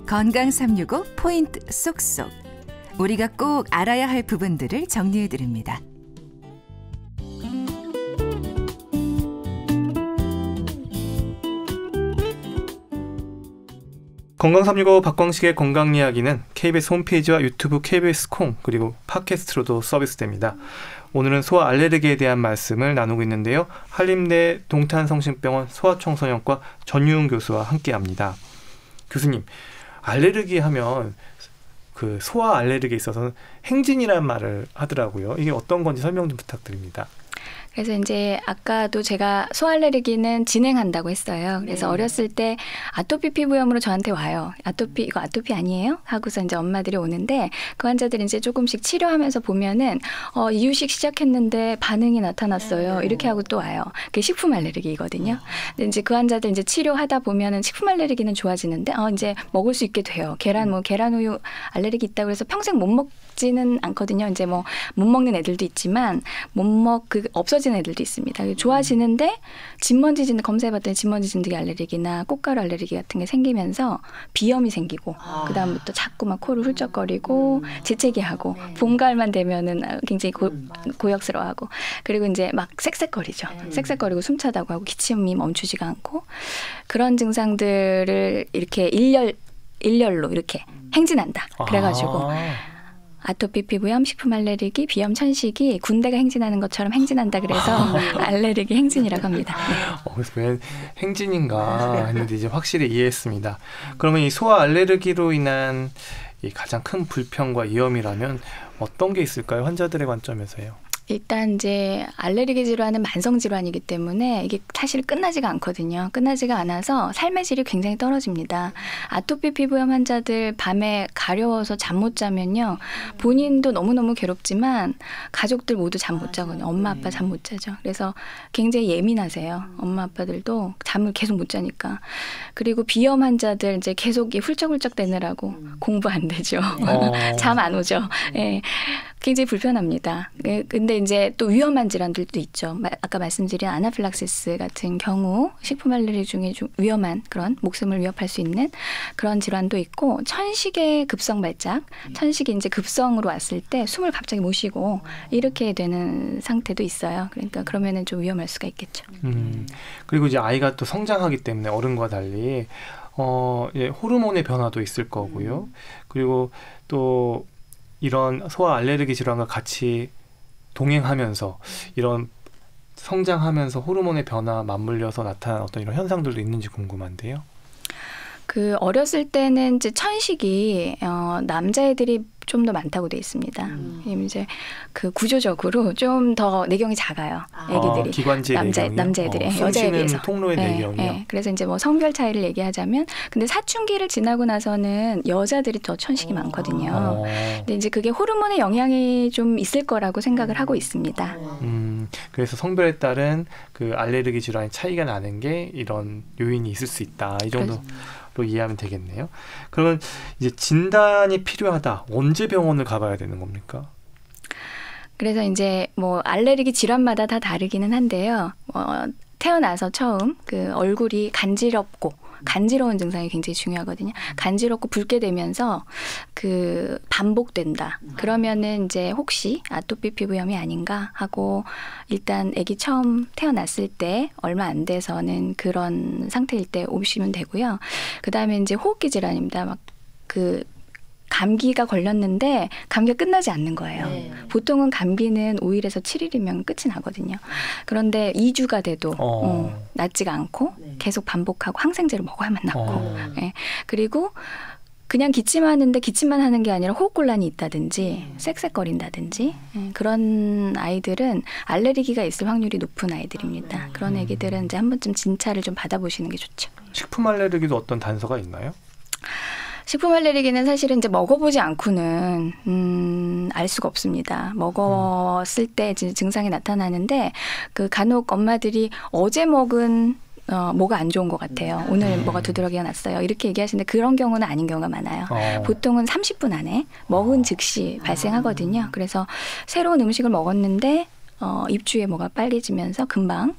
건강 365 포인트 쏙쏙. 우리가 꼭 알아야 할 부분들을 정리해드립니다. 건강 365 박광식의 건강 이야기는 KBS 홈페이지와 유튜브 KBS 콩 그리고 팟캐스트로도 서비스됩니다. 오늘은 소아 알레르기에 대한 말씀을 나누고 있는데요. 한림대 동탄성심병원 소아청소년과 전유은 교수와 함께합니다. 교수님, 알레르기 하면 그 소아 알레르기에 있어서는 행진이라는 말을 하더라고요. 이게 어떤 건지 설명 좀 부탁드립니다. 그래서 이제 아까도 제가 소알레르기는 진행한다고 했어요. 그래서 어렸을 때 아토피 피부염으로 저한테 와요. 이거 아토피 아니에요? 하고서 이제 엄마들이 오는데 그 환자들이 이제 조금씩 치료하면서 보면은 이유식 시작했는데 반응이 나타났어요. 이렇게 하고 또 와요. 그게 식품 알레르기거든요. 근데 이제 그 환자들 이제 치료하다 보면은 식품 알레르기는 좋아지는데 이제 먹을 수 있게 돼요. 계란 우유 알레르기 있다고 해서 평생 못 먹지는 않거든요. 이제 뭐 못 먹는 애들도 있지만 없어지는 애들도 있습니다. 좋아지는데 검사해봤더니 진먼지 진드기 알레르기나 꽃가루 알레르기 같은 게 생기면서 비염이 생기고 그다음부터 자꾸 막 코를 훌쩍거리고 재채기하고 봄 가을만 되면은 굉장히 고역스러워하고 그리고 이제 막 쌕쌕거리죠. 쌕쌕거리고 숨차다고 하고 기침이 멈추지가 않고 그런 증상들을 이렇게 일렬로 이렇게 행진한다. 그래가지고 아토피 피부염, 식품 알레르기, 비염, 천식이 군대가 행진하는 것처럼 행진한다 그래서 알레르기 행진이라고 합니다. 네. 그래서 왜 행진인가 했는데 이제 확실히 이해했습니다. 그러면 이 소아 알레르기로 인한 이 가장 큰 불편과 위험이라면 어떤 게 있을까요? 환자들의 관점에서요. 일단 이제 알레르기 질환은 만성 질환이기 때문에 이게 사실 끝나지가 않거든요. 끝나지가 않아서 삶의 질이 굉장히 떨어집니다. 아토피 피부염 환자들 밤에 가려워서 잠 못 자면요. 본인도 너무너무 괴롭지만 가족들 모두 잠 못 자거든요. 엄마 아빠 잠 못 자죠. 그래서 굉장히 예민하세요. 엄마 아빠들도 잠을 계속 못 자니까. 그리고 비염 환자들 이제 계속 훌쩍훌쩍 대느라고 공부 안 되죠. 잠 안 오죠. 네. 굉장히 불편합니다. 근데 이제 또 위험한 질환들도 있죠. 아까 말씀드린 아나필락시스 같은 경우 식품 알레르기 중에 좀 위험한 그런 목숨을 위협할 수 있는 그런 질환도 있고 천식의 급성 발작, 천식이 이제 급성으로 왔을 때 숨을 갑자기 못 쉬고 이렇게 되는 상태도 있어요. 그러니까 그러면은 좀 위험할 수가 있겠죠. 그리고 이제 아이가 또 성장하기 때문에 어른과 달리 호르몬의 변화도 있을 거고요. 그리고 또 이런 소아 알레르기 질환과 같이 동행하면서 이런 성장하면서 호르몬의 변화 맞물려서 나타난 어떤 이런 현상들도 있는지 궁금한데요. 어렸을 때는 이제 천식이 남자애들이 좀 더 많다고 돼 있습니다. 이제 구조적으로 좀 더 내경이 작아요. 애기들이. 기관지 내경이요? 남자애들이 여자에 비해서. 통로의 내경이요. 네. 그래서 이제 뭐 성별 차이를 얘기하자면, 근데 사춘기를 지나고 나서는 여자들이 더 천식이 많거든요. 근데 이제 그게 호르몬의 영향이 좀 있을 거라고 생각을 하고 있습니다. 그래서 성별에 따른 그 알레르기 질환의 차이가 나는 게 이런 요인이 있을 수 있다. 이 정도로 이해하면 되겠네요. 그러면 이제 진단이 필요하다. 언제 병원을 가봐야 되는 겁니까? 그래서 이제 뭐 알레르기 질환마다 다 다르기는 한데요. 태어나서 처음 얼굴이 간지러운 증상이 굉장히 중요하거든요. 간지럽고 붉게 되면서 반복된다. 그러면은 이제 혹시 아토피 피부염이 아닌가 하고 일단 아기 처음 태어났을 때 얼마 안 돼서는 그런 상태일 때 오시면 되고요. 그다음에 이제 호흡기 질환입니다. 감기가 걸렸는데 감기가 끝나지 않는 거예요. 네. 보통은 감기는 5일에서 7일이면 끝이 나거든요. 그런데 2주가 돼도 낫지가 않고 계속 반복하고 항생제를 먹어야만 낫고 네. 그리고 그냥 기침만 하는 게 아니라 호흡곤란이 있다든지 쌕쌕거린다든지 그런 아이들은 알레르기가 있을 확률이 높은 아이들입니다. 그런 애기들은 이제 한 번쯤 진찰을 좀 받아보시는 게 좋죠. 식품 알레르기도 어떤 단서가 있나요? 식품 알레르기는 사실은 이제 먹어보지 않고는 알 수가 없습니다. 먹었을 때 증상이 나타나는데 간혹 엄마들이 어제 먹은 뭐가 안 좋은 것 같아요. 오늘 뭐가 두드러기가 났어요. 이렇게 얘기하시는데 그런 경우는 아닌 경우가 많아요. 보통은 30분 안에 먹은 즉시 발생하거든요. 그래서 새로운 음식을 먹었는데 입주에 뭐가 빨개지면서 금방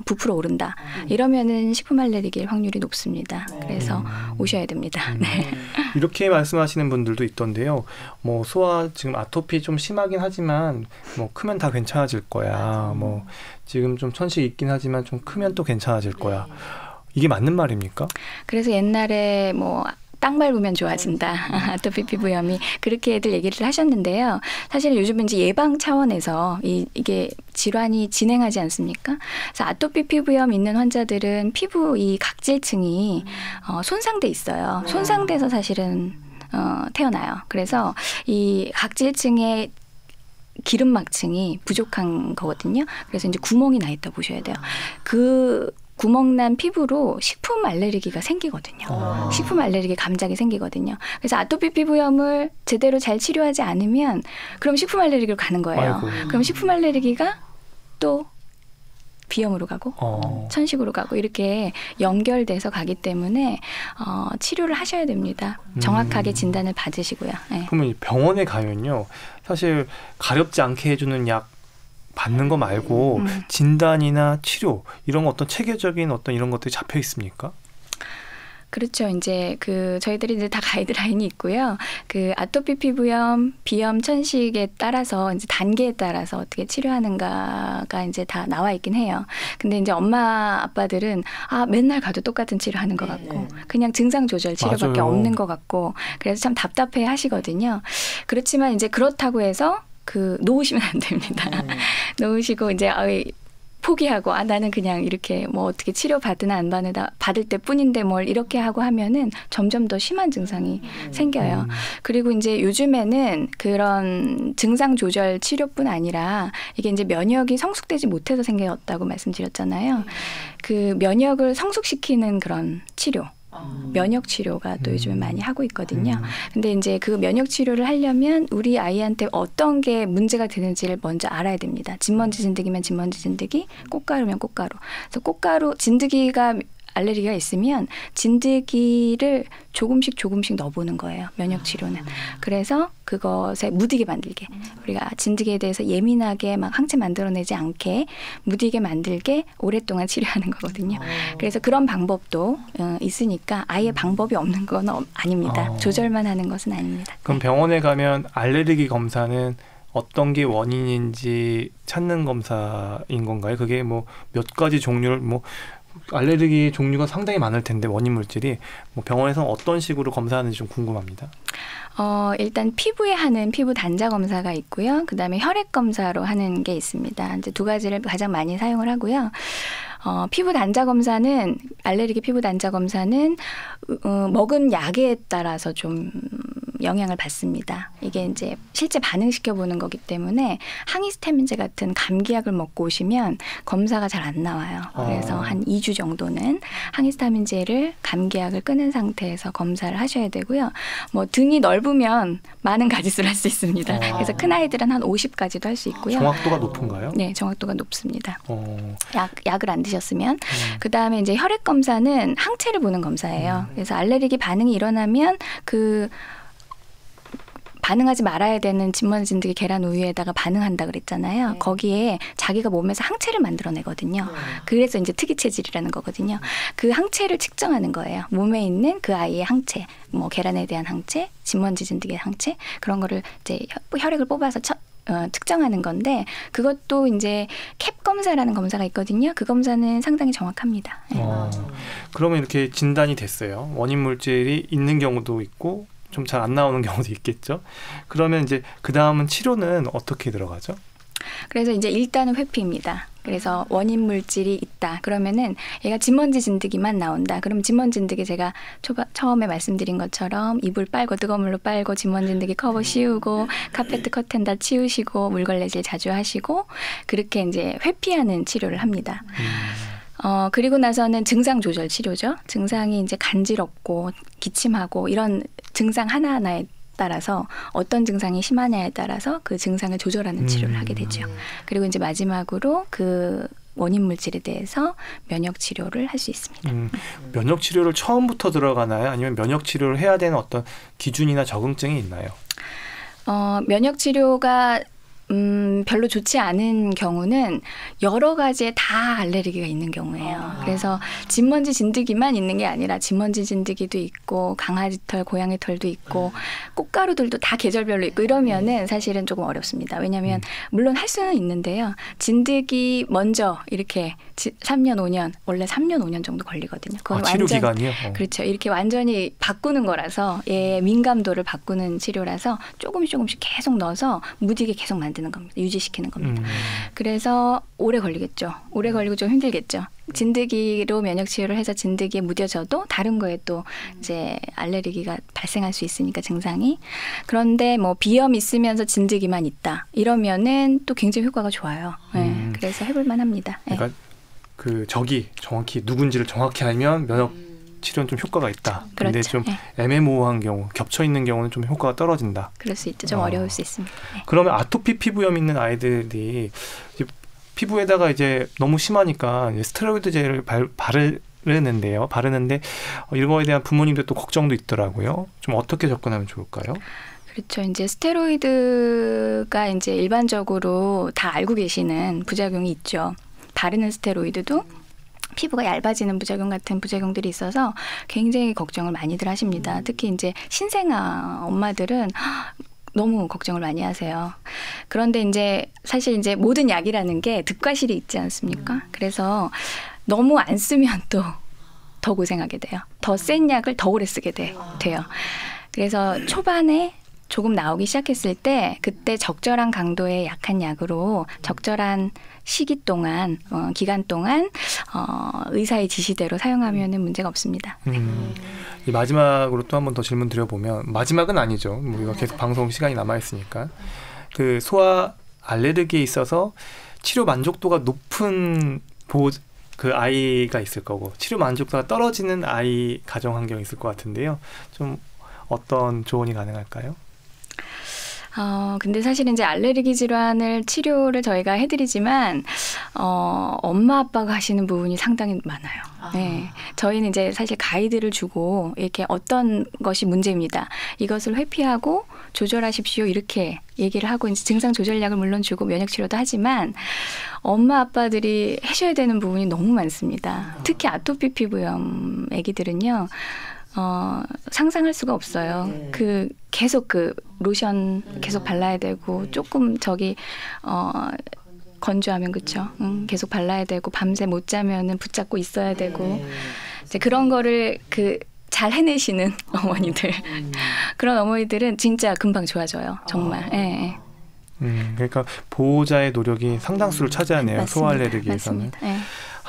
부풀어 오른다. 이러면은 식품 알레르기일 확률이 높습니다. 그래서 오셔야 됩니다. 네. 이렇게 말씀하시는 분들도 있던데요. 뭐 소아 지금 아토피 좀 심하긴 하지만 뭐 크면 다 괜찮아질 거야. 뭐 지금 좀 천식 있긴 하지만 좀 크면 또 괜찮아질 거야. 이게 맞는 말입니까? 그래서 옛날에 뭐 땅 밟으면 좋아진다. 아토피 피부염이 그렇게 애들 얘기를 하셨는데요. 사실 요즘 이제 예방 차원에서 이게 질환이 진행하지 않습니까? 그래서 아토피 피부염 있는 환자들은 피부 이 각질층이 손상돼 있어요. 손상돼서 사실은 태어나요. 그래서 이 각질층의 기름막층이 부족한 거거든요. 그래서 이제 구멍이 나 있다 보셔야 돼요. 그 구멍난 피부로 식품 알레르기가 생기거든요. 식품 알레르기 감작이 생기거든요. 그래서 아토피 피부염을 제대로 잘 치료하지 않으면 그럼 식품 알레르기로 가는 거예요. 아이고. 그럼 식품 알레르기가 또 비염으로 가고 천식으로 가고 이렇게 연결돼서 가기 때문에 치료를 하셔야 됩니다. 정확하게 진단을 받으시고요. 네. 그러면 병원에 가면요. 사실 가렵지 않게 해주는 약 받는 거 말고 진단이나 치료 이런 어떤 체계적인 어떤 이런 것들이 잡혀 있습니까? 그렇죠. 이제 저희들이 이제 다 가이드라인이 있고요. 아토피 피부염, 비염, 천식에 따라서 이제 단계에 따라서 어떻게 치료하는가가 이제 다 나와 있긴 해요. 근데 이제 엄마 아빠들은 맨날 가도 똑같은 치료하는 것 같고 그냥 증상 조절 치료밖에 맞아요. 없는 것 같고 그래서 참 답답해 하시거든요. 그렇지만 이제 그렇다고 해서 놓으시면 안 됩니다. 놓으시고 이제 포기하고 나는 그냥 이렇게 뭐 어떻게 치료 받으나 안 받을 때뿐인데 뭘 이렇게 하고 하면은 점점 더 심한 증상이 생겨요. 그리고 이제 요즘에는 그런 증상 조절 치료뿐 아니라 이게 이제 면역이 성숙되지 못해서 생겼다고 말씀드렸잖아요. 그 면역을 성숙시키는 그런 치료. 면역 치료가 또 요즘에 많이 하고 있거든요. 근데 이제 그 면역 치료를 하려면 우리 아이한테 어떤 게 문제가 되는지를 먼저 알아야 됩니다. 진먼지 진드기면 진먼지 진드기, 꽃가루면 꽃가루. 그래서 꽃가루 진드기가 알레르기가 있으면 진드기를 조금씩 넣어보는 거예요. 면역 치료는. 그래서 그것에 무디게 만들게. 우리가 진드기에 대해서 예민하게 막 항체 만들어내지 않게 무디게 만들게 오랫동안 치료하는 거거든요. 그래서 그런 방법도 있으니까 아예 방법이 없는 건 아닙니다. 조절만 하는 것은 아닙니다. 그럼 병원에 가면 알레르기 검사는 어떤 게 원인인지 찾는 검사인 건가요? 그게 뭐 몇 가지 종류를 알레르기 종류가 상당히 많을 텐데 원인 물질이 병원에서는 어떤 식으로 검사하는지 좀 궁금합니다. 일단 피부에 하는 피부 단자 검사가 있고요. 그다음에 혈액 검사로 하는 게 있습니다. 이제 두 가지를 가장 많이 사용을 하고요. 피부 단자 검사는 알레르기 피부 단자 검사는 먹은 약에 따라서 좀 영향을 받습니다. 이게 이제 실제 반응시켜 보는 거기 때문에 항히스타민제 같은 감기약을 먹고 오시면 검사가 잘 안 나와요. 그래서 한 2주 정도는 항히스타민제를 감기약을 끊은 상태에서 검사를 하셔야 되고요. 등이 넓으면 많은 가지수를 할 수 있습니다. 그래서 큰 아이들은 한 50가지도 할 수 있고요. 정확도가 높은가요? 네, 정확도가 높습니다. 약을 안 드셨으면. 그다음에 이제 혈액 검사는 항체를 보는 검사예요. 그래서 알레르기 반응이 일어나면 반응하지 말아야 되는 진먼지 진드기 계란 우유에다가 반응한다 그랬잖아요. 거기에 자기가 몸에서 항체를 만들어내거든요. 그래서 이제 특이 체질이라는 거거든요. 그 항체를 측정하는 거예요. 몸에 있는 그 아이의 항체, 계란에 대한 항체, 진먼지 진드기의 항체 그런 거를 이제 혈액을 뽑아서 측정하는 건데 그것도 이제 캡 검사라는 검사가 있거든요. 그 검사는 상당히 정확합니다. 그러면 이렇게 진단이 됐어요. 원인 물질이 있는 경우도 있고 좀 잘 안 나오는 경우도 있겠죠. 그러면 이제 그 다음은 치료는 어떻게 들어가죠? 그래서 이제 일단은 회피입니다. 그래서 원인 물질이 있다. 그러면은 얘가 진먼지 진드기만 나온다. 그럼 진먼지 진드기 제가 처음에 말씀드린 것처럼 이불 빨고 뜨거운 물로 빨고 진먼지 진드기 커버 씌우고 카페트 커튼 다 치우시고 물걸레질 자주 하시고 그렇게 이제 회피하는 치료를 합니다. 그리고 나서는 증상 조절 치료죠. 증상이 이제 간지럽고 기침하고 이런 증상 하나하나에 따라서 어떤 증상이 심하냐에 따라서 그 증상을 조절하는 치료를 하게 되죠. 그리고 이제 마지막으로 그 원인 물질에 대해서 면역 치료를 할 수 있습니다. 면역 치료를 처음부터 들어가나요? 아니면 면역 치료를 해야 되는 어떤 기준이나 적응증이 있나요? 면역 치료가 별로 좋지 않은 경우는 여러 가지에 다 알레르기가 있는 경우예요. 그래서 진먼지 진드기만 있는 게 아니라 진먼지 진드기도 있고 강아지 털, 고양이 털도 있고 꽃가루들도 다 계절별로 있고 이러면은 사실은 조금 어렵습니다. 왜냐하면 물론 할 수는 있는데요. 진드기 먼저 이렇게 3년, 5년 원래 3년, 5년 정도 걸리거든요. 그건 치료 기간이요? 그렇죠. 이렇게 완전히 바꾸는 거라서 얘의 민감도를 바꾸는 치료라서 조금씩 계속 넣어서 무디게 계속 만드는 겁니다. 유지시키는 겁니다. 그래서 오래 걸리겠죠. 오래 걸리고 좀 힘들겠죠. 진드기로 면역 치료를 해서 진드기에 무뎌져도 다른 거에 또 이제 알레르기가 발생할 수 있으니까 증상이. 그런데 뭐 비염 있으면서 진드기만 있다. 이러면은 또 굉장히 효과가 좋아요. 네, 그래서 해볼 만합니다. 네. 그러니까 그 적이 정확히 누군지를 정확히 알면 면역 치료는 좀 효과가 있다. 그런데 그렇죠. 좀 네. 애매모호한 경우, 겹쳐 있는 경우는 좀 효과가 떨어진다. 그럴 수 있죠. 좀 어려울 수 있습니다. 네. 그러면 아토피 피부염 있는 아이들이 이제 피부에다가 이제 너무 심하니까 이제 스테로이드 젤을 바르는데 이런 거에 대한 부모님들 또 걱정도 있더라고요. 좀 어떻게 접근하면 좋을까요? 그렇죠. 이제 스테로이드가 이제 일반적으로 다 알고 계시는 부작용이 있죠. 바르는 스테로이드도 피부가 얇아지는 부작용 같은 부작용들이 있어서 굉장히 걱정을 많이들 하십니다. 특히 이제 신생아 엄마들은 너무 걱정을 많이 하세요. 그런데 이제 사실 이제 모든 약이라는 게 득과실이 있지 않습니까? 그래서 너무 안 쓰면 또 더 고생하게 돼요. 더 센 약을 더 오래 쓰게 돼요. 그래서 초반에 조금 나오기 시작했을 때 그때 적절한 강도의 약한 약으로 적절한 시기 동안 기간 동안 의사의 지시대로 사용하면은 문제가 없습니다. 이 마지막으로 또 한 번 더 질문 드려보면 마지막은 아니죠. 뭐 이거 계속 방송 시간이 남아 있으니까 그 소아 알레르기에 있어서 치료 만족도가 높은 그 아이가 있을 거고 치료 만족도가 떨어지는 아이 가정 환경이 있을 것 같은데요. 좀 어떤 조언이 가능할까요? 근데 사실은 이제 알레르기 질환을 치료를 저희가 해드리지만, 엄마 아빠가 하시는 부분이 상당히 많아요. 네. 저희는 이제 사실 가이드를 주고 이렇게 어떤 것이 문제입니다. 이것을 회피하고 조절하십시오. 이렇게 얘기를 하고 이제 증상 조절약을 물론 주고 면역 치료도 하지만 엄마 아빠들이 하셔야 되는 부분이 너무 많습니다. 특히 아토피 피부염 애기들은요. 상상할 수가 없어요. 계속 로션 계속 발라야 되고 조금 건조하면 그렇죠. 계속 발라야 되고 밤새 못 자면은 붙잡고 있어야 되고 이제 그런 거를 잘 해내시는 어머니들 그런 어머니들은 진짜 금방 좋아져요. 정말. 예. 그러니까 보호자의 노력이 상당수를 차지하네요. 소아 알레르기에서는. 네.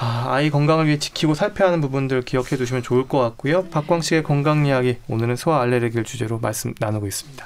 아이 건강을 위해 지키고 살펴야 하는 부분들 기억해 두시면 좋을 것 같고요. 박광식의 건강 이야기 오늘은 소아 알레르기를 주제로 말씀 나누고 있습니다.